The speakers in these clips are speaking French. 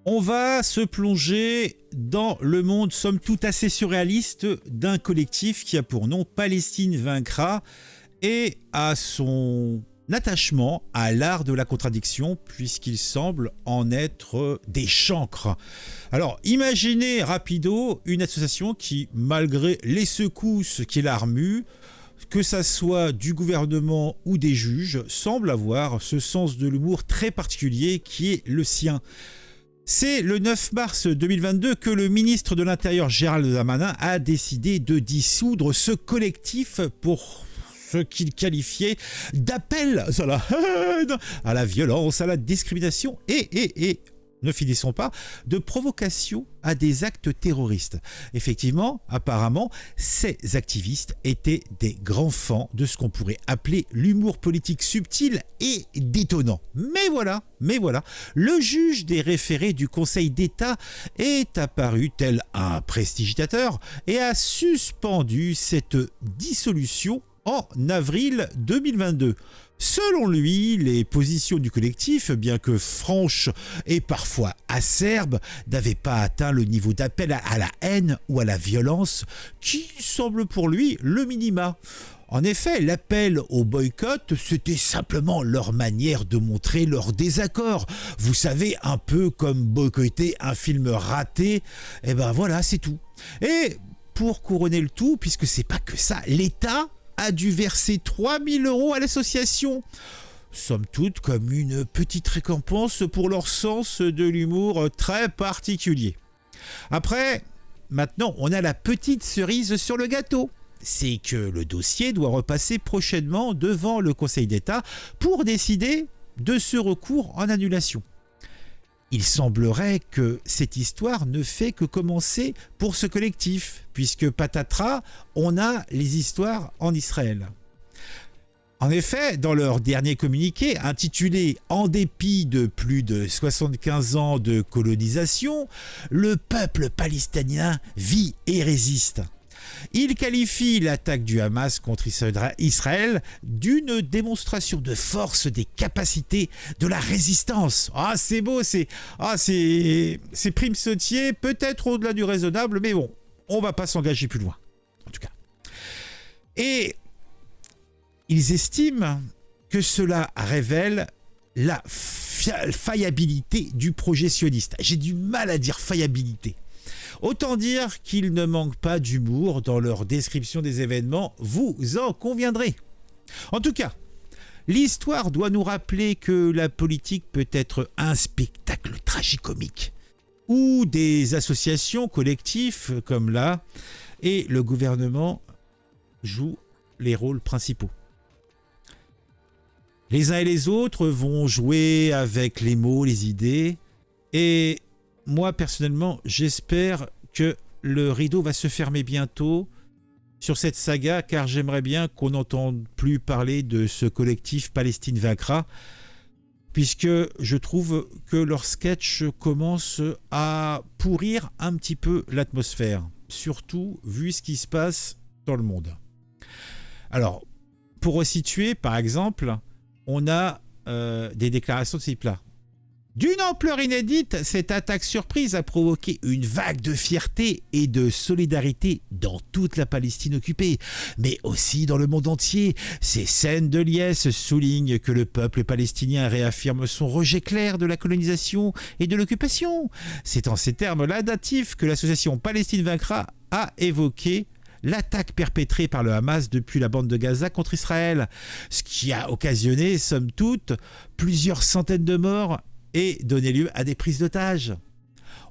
On va se plonger dans le monde, somme toute assez surréaliste, d'un collectif qui a pour nom Palestine vaincra et à son attachement à l'art de la contradiction puisqu'il semble en être des chancres. Alors imaginez rapido une association qui, malgré les secousses qu'il a remues, que ça soit du gouvernement ou des juges, semble avoir ce sens de l'humour très particulier qui est le sien. C'est le 9 mars 2022 que le ministre de l'Intérieur Gérald Darmanin a décidé de dissoudre ce collectif pour ce qu'il qualifiait d'appel à la haine, à la violence, à la discrimination et ne finissons pas, de provocation à des actes terroristes. Effectivement, apparemment, ces activistes étaient des grands fans de ce qu'on pourrait appeler l'humour politique subtil et détonnant. Mais voilà, le juge des référés du Conseil d'État est apparu tel un prestidigitateur et a suspendu cette dissolution en avril 2022. Selon lui, les positions du collectif, bien que franches et parfois acerbes, n'avaient pas atteint le niveau d'appel à la haine ou à la violence qui semble pour lui le minima. En effet, l'appel au boycott, c'était simplement leur manière de montrer leur désaccord. Vous savez, un peu comme boycotter un film raté, et ben voilà, c'est tout. Et pour couronner le tout, puisque c'est pas que ça, l'État a dû verser 3 000 € à l'association. Somme toute comme une petite récompense pour leur sens de l'humour très particulier. Après, maintenant, on a la petite cerise sur le gâteau. C'est que le dossier doit repasser prochainement devant le Conseil d'État pour décider de ce recours en annulation. Il semblerait que cette histoire ne fait que commencer pour ce collectif, puisque patatras, on a les histoires en Israël. En effet, dans leur dernier communiqué, intitulé « En dépit de plus de 75 ans de colonisation, le peuple palestinien vit et résiste ». Il qualifie l'attaque du Hamas contre Israël d'une démonstration de force des capacités de la résistance. Ah, c'est beau, c'est prime sautier, peut-être au-delà du raisonnable, mais bon, on va pas s'engager plus loin, en tout cas. Et ils estiment que cela révèle la faillibilité du projet sioniste. J'ai du mal à dire faillibilité. Autant dire qu'ils ne manquent pas d'humour dans leur description des événements, vous en conviendrez. En tout cas, l'histoire doit nous rappeler que la politique peut être un spectacle tragicomique, où des associations collectifs comme là, et le gouvernement jouent les rôles principaux. Les uns et les autres vont jouer avec les mots, les idées, et moi, personnellement, j'espère que le rideau va se fermer bientôt sur cette saga, car j'aimerais bien qu'on n'entende plus parler de ce collectif Palestine vaincra, puisque je trouve que leur sketch commence à pourrir un petit peu l'atmosphère, surtout vu ce qui se passe dans le monde. Alors, pour resituer, par exemple, on a des déclarations de ce type-là. D'une ampleur inédite, cette attaque surprise a provoqué une vague de fierté et de solidarité dans toute la Palestine occupée, mais aussi dans le monde entier. Ces scènes de liesse soulignent que le peuple palestinien réaffirme son rejet clair de la colonisation et de l'occupation. C'est en ces termes-là natifs que l'association Palestine vaincra a évoqué l'attaque perpétrée par le Hamas depuis la bande de Gaza contre Israël, ce qui a occasionné, somme toute, plusieurs centaines de morts et donner lieu à des prises d'otages.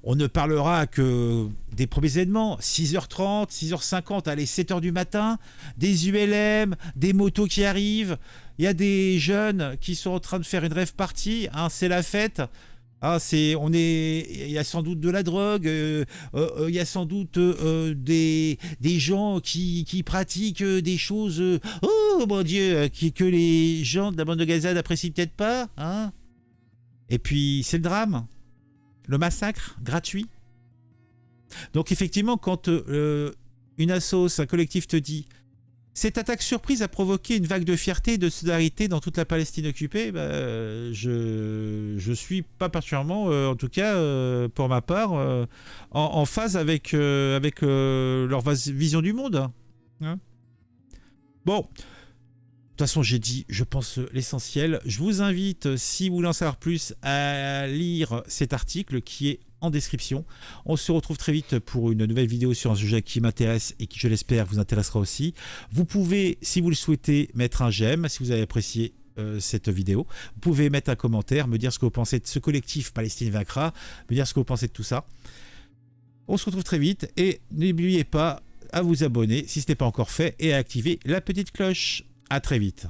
On ne parlera que des premiers événements, 6h30, 6h50, allez, 7h du matin, des ULM, des motos qui arrivent, il y a des jeunes qui sont en train de faire une rave party, hein, c'est la fête. Ah, il y a sans doute de la drogue, il y a sans doute des gens qui pratiquent des choses, oh mon Dieu, que les gens de la bande de Gaza n'apprécient peut-être pas, hein. Et puis, c'est le drame, le massacre gratuit. Donc, effectivement, quand une assoce, un collectif te dit Cette attaque surprise a provoqué une vague de fierté et de solidarité dans toute la Palestine occupée. Je suis pas particulièrement, en tout cas pour ma part, en phase avec leur vision du monde. Hein. Bon, de toute façon j'ai dit, je pense, l'essentiel. Je vous invite, si vous voulez en savoir plus, à lire cet article qui est en description. On se retrouve très vite pour une nouvelle vidéo sur un sujet qui m'intéresse et qui, je l'espère, vous intéressera aussi. Vous pouvez, si vous le souhaitez, mettre un j'aime si vous avez apprécié cette vidéo. Vous pouvez mettre un commentaire, me dire ce que vous pensez de ce collectif Palestine vaincra, me dire ce que vous pensez de tout ça. On se retrouve très vite et n'oubliez pas à vous abonner si ce n'est pas encore fait et à activer la petite cloche. À très vite.